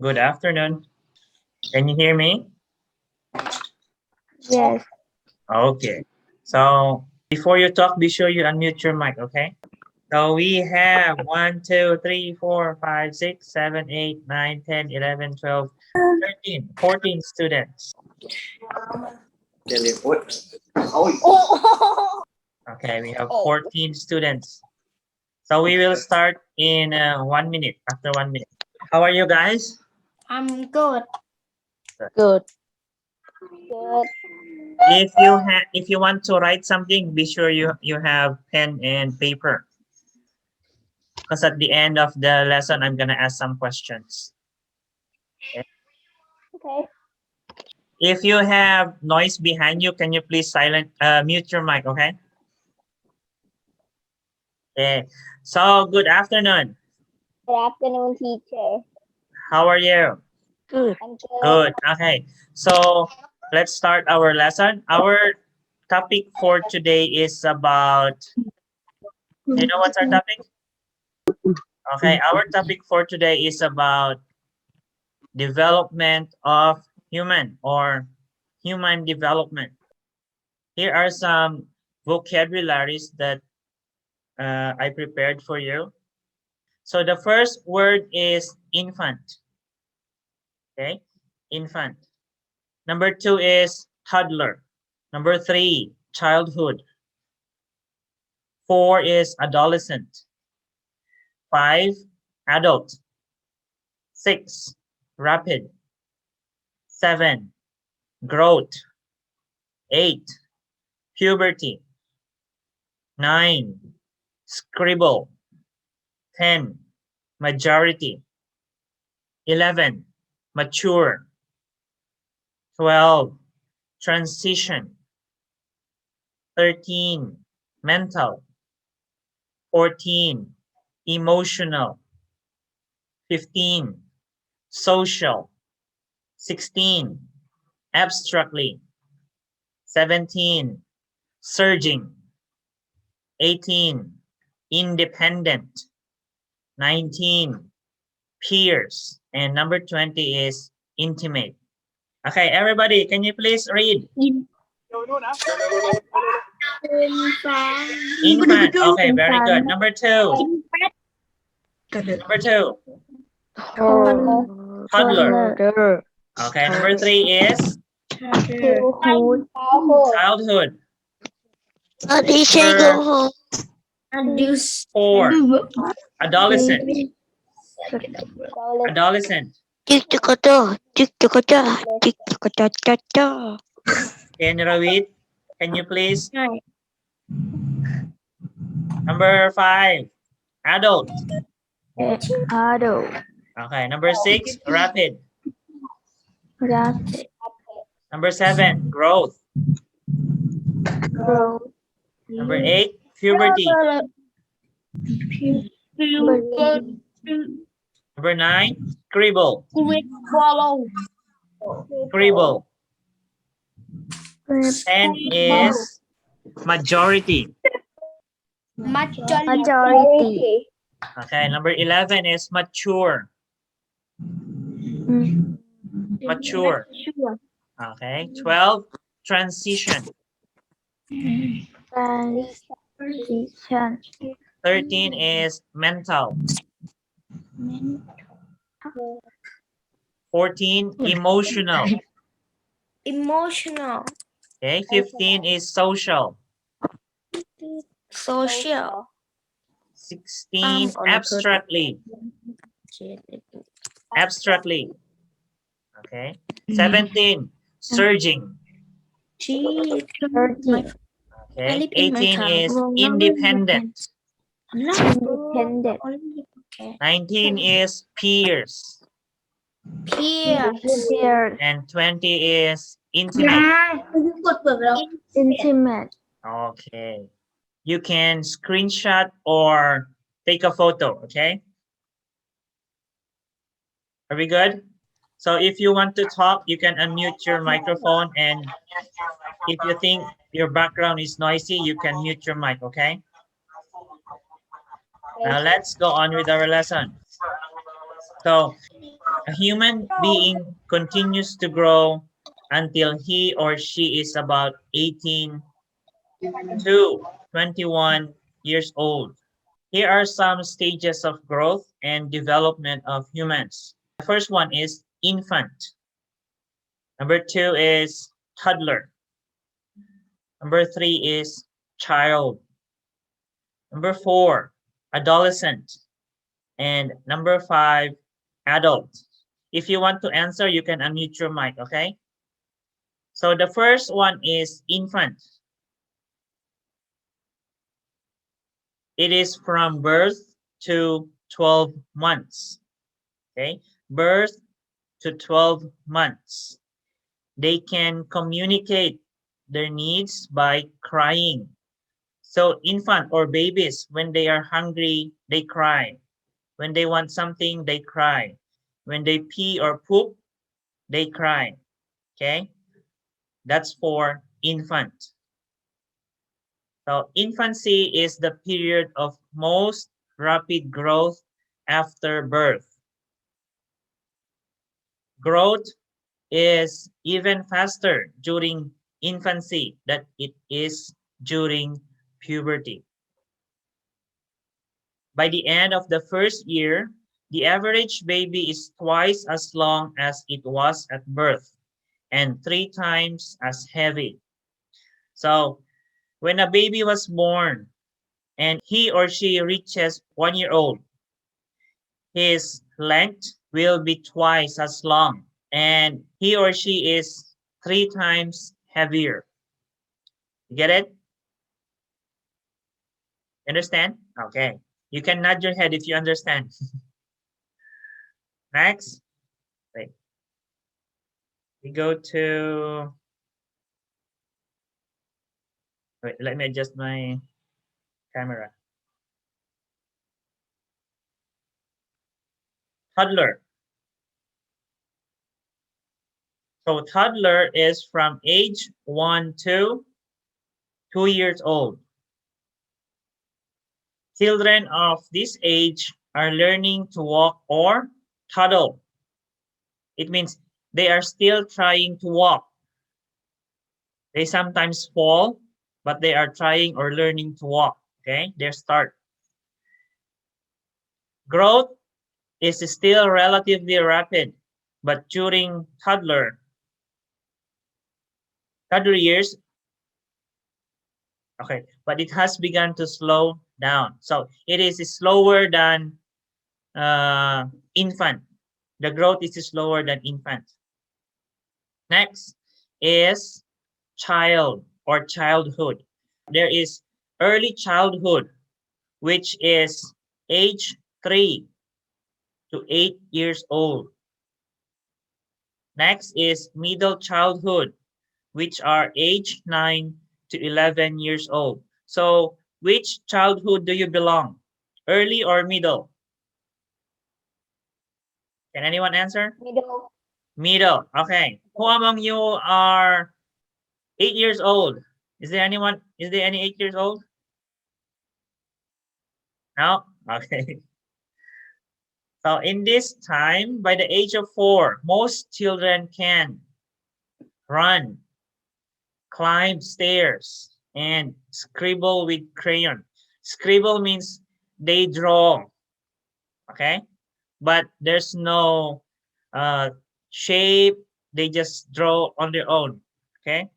Good afternoon. Can you hear me? Yes. Okay. So before you talk, be sure you unmute your mic, okay? So we have 1, 2, 3, 4, 5, 6, 7, 8, 9, 10, 11, 12, 13, 14 students. Okay, we have 14 students. So we will start in 1 minute, after 1 minute. How are you guys? I'm good. Good. Good. If you want to write something, be sure you have pen and paper. Because at the end of the lesson, I'm gonna ask some questions. Okay. If you have noise behind you, can you please mute your mic, okay? Okay. So good afternoon. Good afternoon, teacher. How are you? Good. I'm good. Good. Okay. So let's start our lesson. Our topic for today is about. Do you know what's our topic? Okay. Our topic for today is about development of human or human development. Here are some vocabularies that I prepared for you. So the first word is infant. Okay, infant. Number 2 is toddler. Number 3, childhood. 4 is adolescent. 5, adult. 6, rapid. 7, growth. 8, puberty. 9, scribble. 10, majority. 11, mature. 12, transition. 13, mental. 14, emotional. 15, social. 16, abstractly. 17, surging. 18, independent. 19, peers. And number 20 is intimate. Okay, everybody, can you please read? Infant. Okay, very good. Number 2. Number 2, toddler. Okay, number 3 is Childhood. childhood. Teacher, Number go home. Adults. 4, adolescent. Adolescent. Can you read? Can you please? Number 5, adult. Adult. Okay, number 6, rapid. Rapid. Number 7, growth. Growth. Number 8, puberty. Number 9, scribble. Scribble. 10 is majority. Majority. Okay, number 11 is mature. Mature. Okay, 12, transition. Transition. 13 is mental. 14, emotional. Emotional. Okay, 15 is social. Social. 16, abstractly. Abstractly. Okay. 17, surging. Thirteen. Okay. 18 is independent. Independent. 19 is peers. Peers. And 20 is intimate. Intimate. Okay. You can screenshot or take a photo, okay? Are we good? So if you want to talk, you can unmute your microphone, and if you think your background is noisy, you can mute your mic, okay? Now let's go on with our lesson. So A human being continues to grow until he or she is about 18 to 21 years old. Here are some stages of growth and development of humans. The first one is infant. Number two is toddler. Number three is child. Number four, adolescent. And number five, adult. If you want to answer, you can unmute your mic, okay? So the first one is infant. It is from birth to 12 months. Okay, birth to 12 months. They can communicate their needs by crying. So infant or babies, when they are hungry, they cry. When they want something, they cry. When they pee or poop, they cry. Okay, that's for infant. So infancy is the period of most rapid growth after birth. Growth is even faster during infancy than it is during puberty. By the end of the first year, the average baby is twice as long as it was at birth and 3 times as heavy. So when a baby was born and he or she reaches 1 year old, his length will be twice as long and he or she is 3 times heavier. You get it? Understand? Okay. You can nod your head if you understand. Next. Wait. We go to. Wait, let me adjust my camera. Toddler. So toddler is from age 1 to 2 years old. Children of this age are learning to walk or toddle. It means they are still trying to walk. They sometimes fall, but they are trying or learning to walk. Okay, their start. Growth is still relatively rapid, but during toddler years, okay, but it has begun to slow down. So it is slower than infant. The growth is slower than infant. Next is child or childhood. There is early childhood, which is age 3 to 8 years old. Next is middle childhood, which are age 9 to 11 years old. So, which childhood do you belong? Early or middle? Can anyone answer? Middle. Middle. Okay. Who among you are 8 years old? Is there anyone? Is there any 8 years old? No? Okay. So in this time, by the age of 4, most children can run, climb stairs, and scribble with crayon. Scribble means they draw, okay? But there's no shape, they just draw on their own, okay?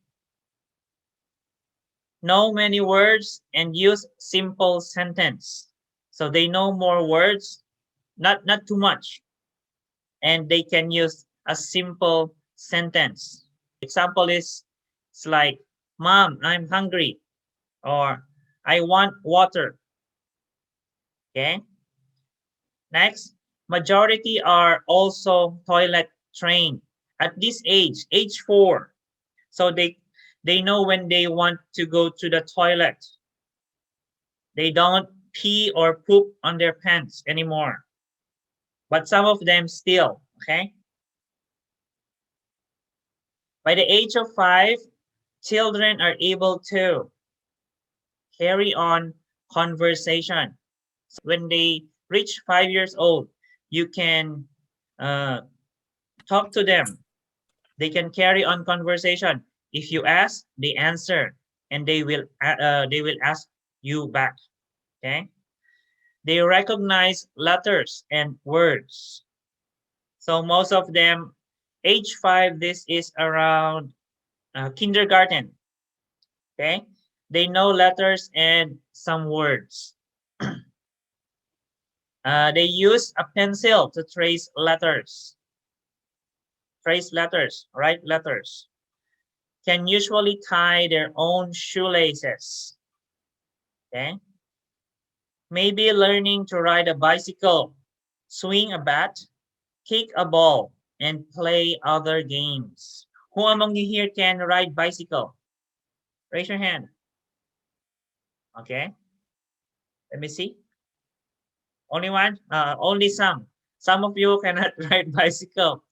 Know many words and use simple sentence. So they know more words, not too much, and they can use a simple sentence. Example is it's like, Mom, I'm hungry, or I want water. Okay. Next, majority are also toilet trained at this age 4. So they know when they want to go to the toilet. They don't pee or poop on their pants anymore. But some of them still, okay? By the age of 5, children are able to carry on conversation. So when they reach 5 years old, you can talk to them. They can carry on conversation. If you ask, they answer, and they will ask you back. Okay. They recognize letters and words. So most of them, age 5, this is around kindergarten. Okay. They know letters and some words. They use a pencil to trace letters, write letters. Can usually tie their own shoelaces. Okay. Maybe learning to ride a bicycle, swing a bat, kick a ball, and play other games. Who among you here can ride bicycle? Raise your hand. Okay. Let me see. Only one? Only some. Some of you cannot ride bicycle.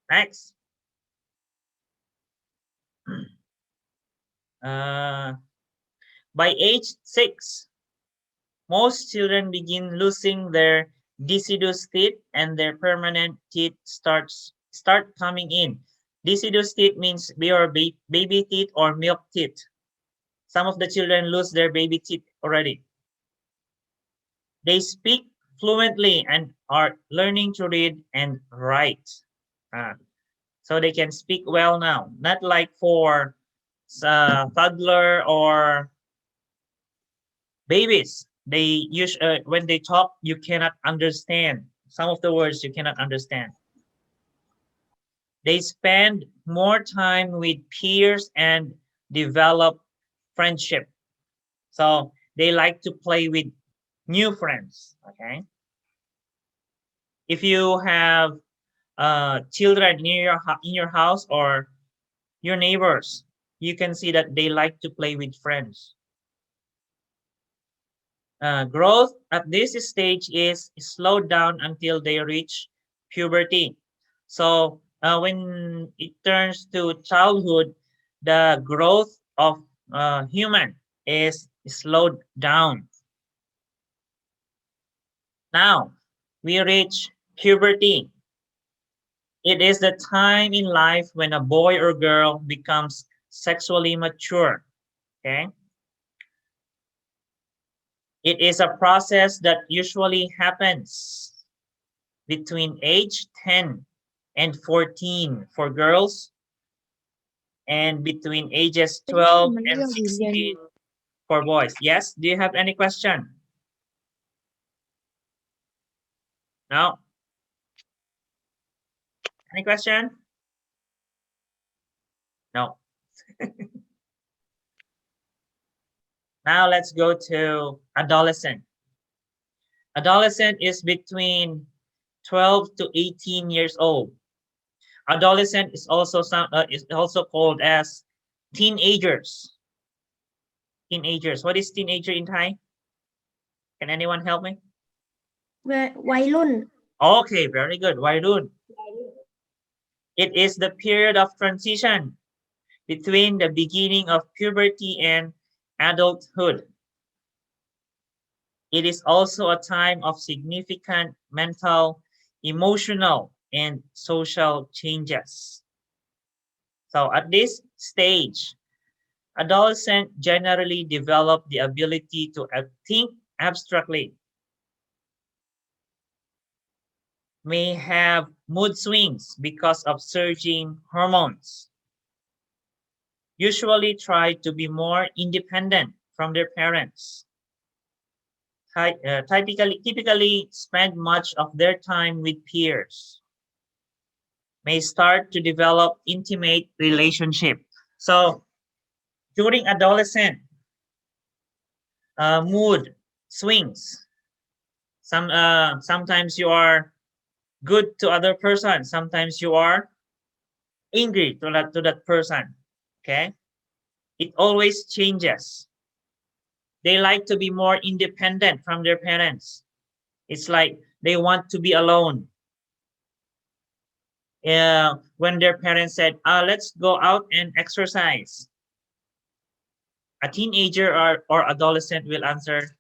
Next. By age 6, most children begin losing their deciduous teeth and their permanent teeth start coming in. Deciduous teeth means your baby teeth or milk teeth. Some of the children lose their baby teeth already. They speak fluently and are learning to read and write. So they can speak well now, not like for toddler or babies. They use when they talk, you cannot understand some of the words. You cannot understand. They spend more time with peers and develop friendship. So they like to play with new friends. Okay. If you have children in your house or your neighbors, you can see that they like to play with friends. Growth at this stage is slowed down until they reach puberty. So when it turns to childhood, the growth of human is slowed down. Now we reach puberty. It is the time in life when a boy or girl becomes sexually mature. Okay. It is a process that usually happens between age 10 and 14 for girls and between ages 12 and 16 for boys. Yes, do you have any question? No? Any question? No. Now let's go to adolescent. Adolescent is between 12 to 18 years old. Adolescent is also called as teenagers. Teenagers. What is teenager in Thai? Can anyone help me? วัยรุ่น Okay, very good. Wairun. It is the period of transition between the beginning of puberty and adulthood. It is also a time of significant mental, emotional, and social changes. So at this stage, adolescents generally develop the ability to think abstractly, may have mood swings because of surging hormones, usually try to be more independent from their parents, typically spend much of their time with peers, may start to develop intimate relationship. So during adolescent, mood swings. Sometimes you are good to other person. Sometimes you are angry to that person. Okay, it always changes. They like to be more independent from their parents. It's like they want to be alone. When their parents said, let's go out and exercise, a teenager or adolescent will answer,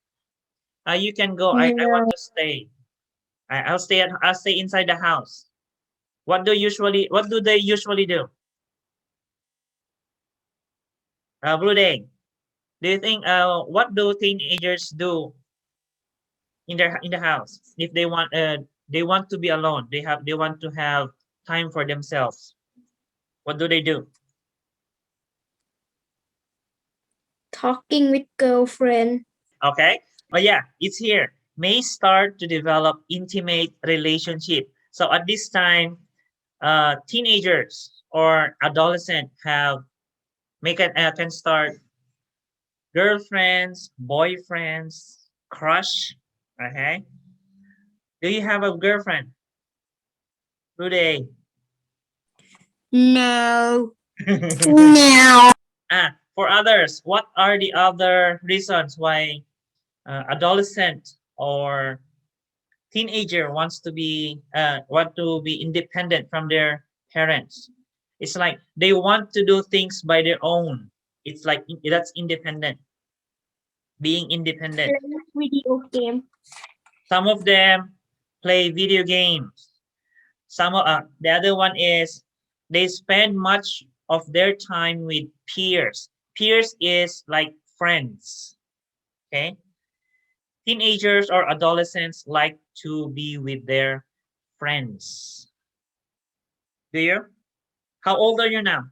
you can go, I want to stay. I'll stay inside the house. What do they usually do? Blue Day, do you think what do teenagers do in the house if they want to be alone? They want to have time for themselves. What do they do? Talking with girlfriend. Okay. Oh yeah, it's here. May start to develop intimate relationship. So at this time, teenagers or adolescent can start girlfriends, boyfriends, crush. Okay. Do you have a girlfriend today? No. No. For others, what are the other reasons why adolescent or teenager want to be independent from their parents? It's like they want to do things by their own. It's like that's independent, being independent. Video game. Some of them play video games. The other one is they spend much of their time with peers. Peers is like friends. Okay. Teenagers or adolescents like to be with their friends. Do you? How old are you now?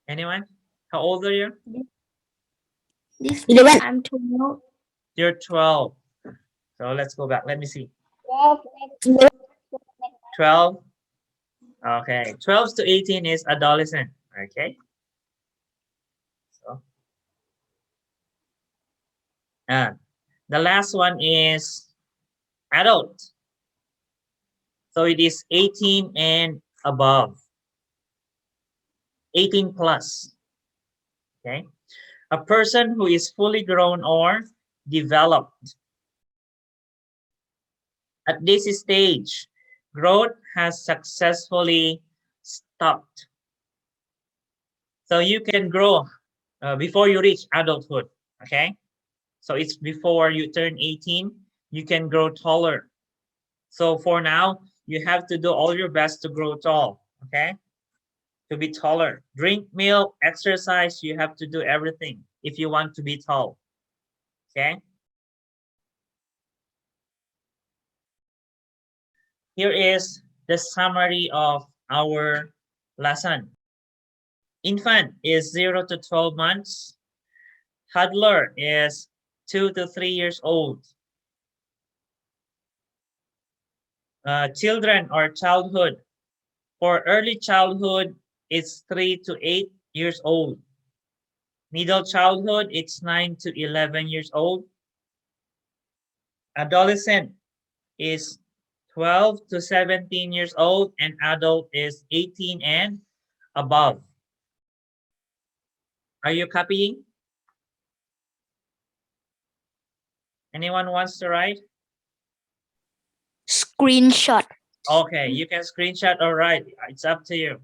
Anyone? How old are you? This time I'm 12. You're 12. So let's go back. Let me see. 12. Okay. 12 to 18 is adolescent. Okay. So the last one is adult. So it is 18 and above. 18 plus. Okay. A person who is fully grown or developed. At this stage, growth has successfully stopped. So you can grow before you reach adulthood. Okay. So it's before you turn 18, you can grow taller. So for now, you have to do all your best to grow tall. Okay. To be taller. Drink milk, exercise, you have to do everything if you want to be tall. Okay. Here is the summary of our lesson. Infant is 0 to 12 months. Toddler is 2 to 3 years old. Children or childhood. For early childhood, it's 3 to 8 years old. Middle childhood, it's 9 to 11 years old. Adolescent is 12 to 17 years old, and adult is 18 and above. Are you copying? Anyone wants to write? Screenshot. Okay, you can screenshot or write. It's up to you.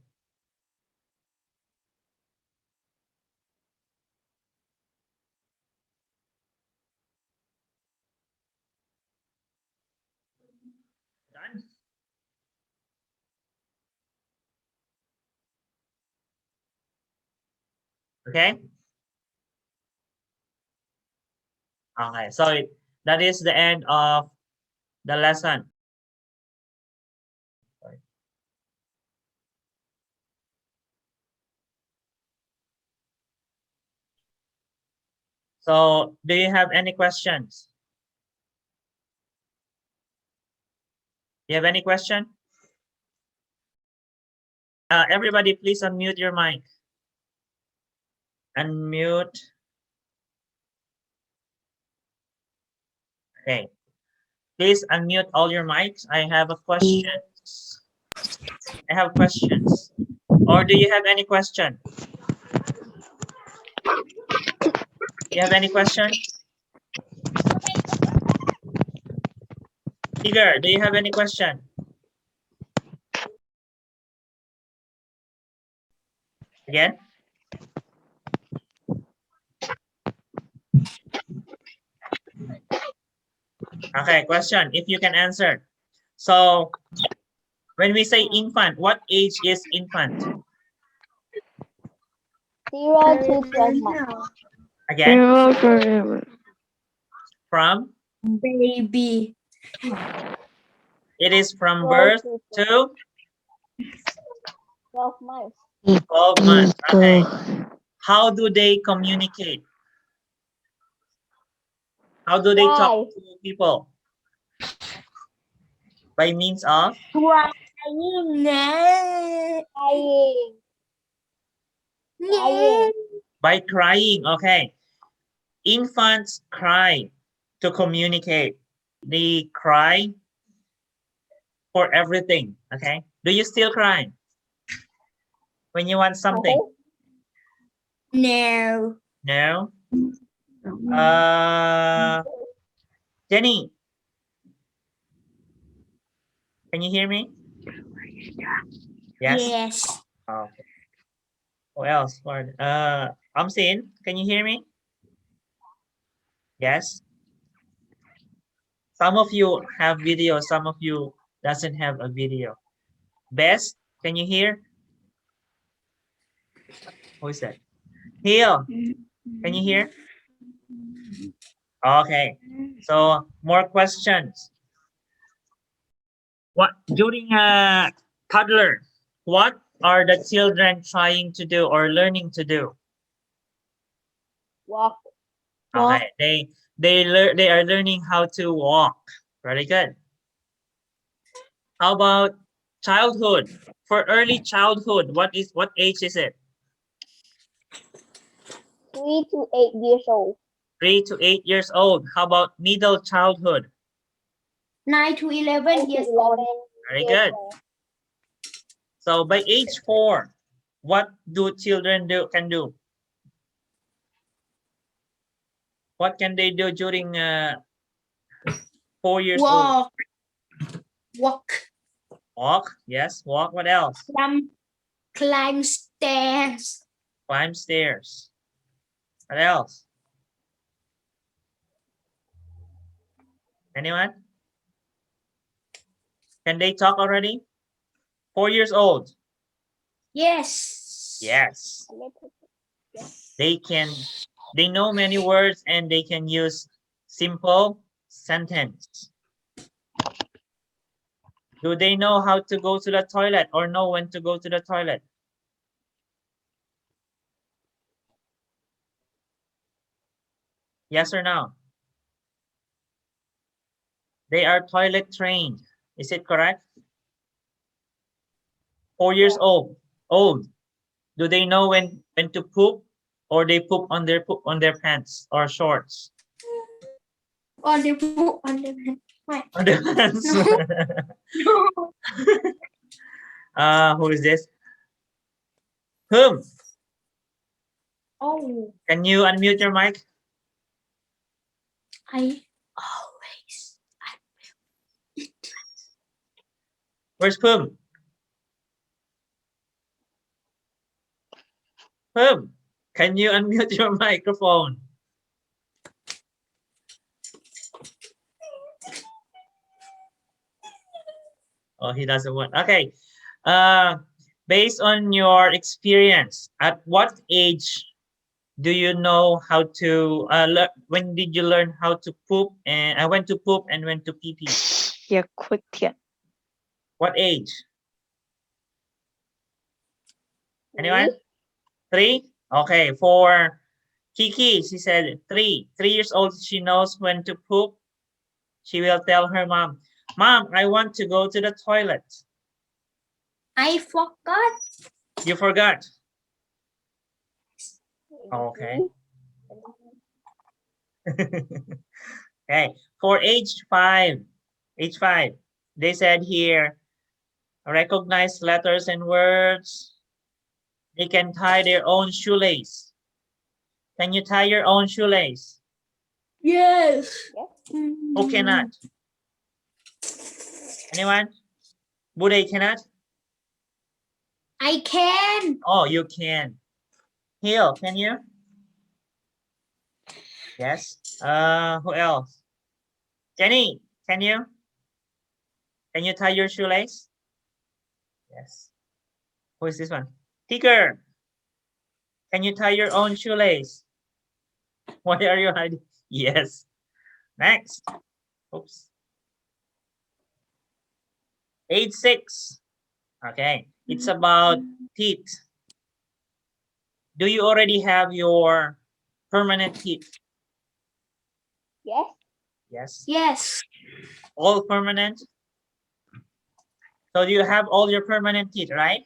Done? Okay. Okay, so that is the end of the lesson. So do you have any questions? You have any question? Everybody, please unmute your mic. Unmute. Okay. Please unmute all your mics. I have a question. I have questions. Or do you have any question? You have any question? Tigger, do you have any question? Again? Okay, question, if you can answer. So when we say infant, what age is infant? 0 to 12 months. Again, 0 to from? Baby. It is from 12 birth to to 12 months. 12 months. Okay. How do they communicate? How do they talk Why? to people? By means of? Crying. Crying. Crying. By crying. Okay. Infants cry to communicate. They cry for everything. Okay. Do you still cry when you want something? No. No. Jenny, can you hear me? Yes. Yes. Okay. Who else? Amsin, can you hear me? Yes. Some of you have video, some of you doesn't have a video. Best, can you hear? Who is that? Hill, can you hear? Okay. So more questions. What during a toddler, what are the children trying to do or learning to do? Walk. Okay, they are learning how to walk. Very good. How about childhood? For early childhood, what age is it? 3 to 8 years old. 3 to 8 years old. How about middle childhood? 9 to 11 9 to years 11 old. Very years good. old. So by age 4, what do children can do? What can they do during 4 years old? Walk. Walk. Yes, walk. What else? Climb stairs. Climb stairs. What else? Anyone? Can they talk already? 4 years old. Yes. Yes. They know many words and they can use simple sentence. Do they know how to go to the toilet or know when to go to the toilet? Yes or no? They are toilet trained. Is it correct? 4 years old. Do they know when to poop or they poop on their pants or shorts? On the book. On their pants. Who is this? Whom? Oh, Can you unmute your mic? I always. Where's Pum? Pum, can you unmute your microphone? Oh, he doesn't want. Okay. Based on your experience, at what age do you know how to when did you learn how to poop and when to poop and when to pee pee? Yeah, quick thiện. What age? Anyone? 3? Okay, for Kiki, she said 3. 3 years old, she knows when to poop. She will tell her mom, Mom, I want to go to the toilet. I forgot. You forgot. Okay. Okay. For age 5, they said here, recognize letters and words. They can tie their own shoelace. Can you tie your own shoelace? Yes. Who cannot? Anyone? Bude cannot? I can. Oh, you can. Hill, can you? Yes. Who else? Jenny, can you tie your shoelace? Yes. Who is this one? Tigger, can you tie your own shoelace? Why are you hiding? Yes. Next. Oops. 8-6. Okay. It's about teeth. Do you already have your permanent teeth? Yes. Yes. Yes. All permanent? So you have all your permanent teeth, right?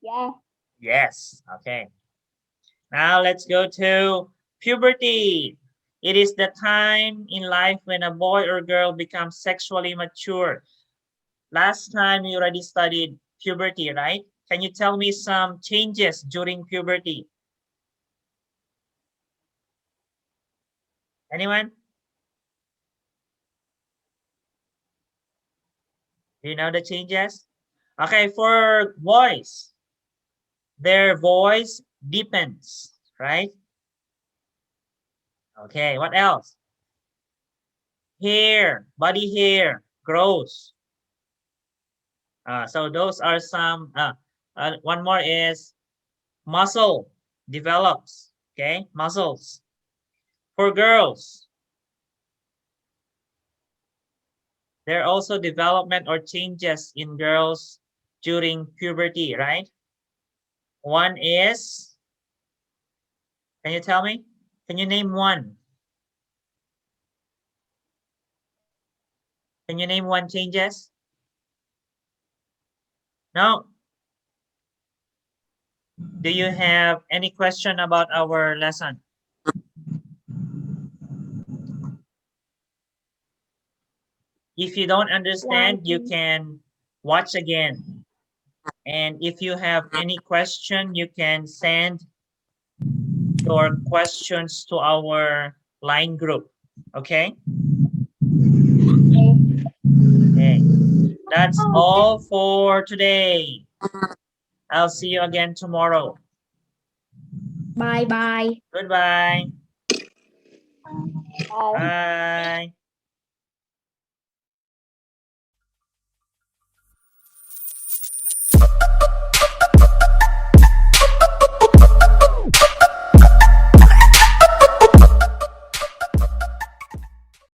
Yeah. Yes. Okay. Now let's go to puberty. It is the time in life when a boy or girl becomes sexually mature. Last time you already studied puberty, right? Can you tell me some changes during puberty? Anyone? Do you know the changes? Okay, for boys, their voice deepens, right? Okay, what else? Hair, body hair grows. So those are some, one more is muscle develops, okay? Muscles. For girls, there are also development or changes in girls during puberty, right? One is, can you tell me? Can you name one? Can you name one changes? No? Do you have any question about our lesson? If you don't understand, you can watch again. And if you have any question, you can send your questions to our line group. Okay? Okay. That's all for today. I'll see you again tomorrow. Bye bye. Goodbye. Bye. Bye.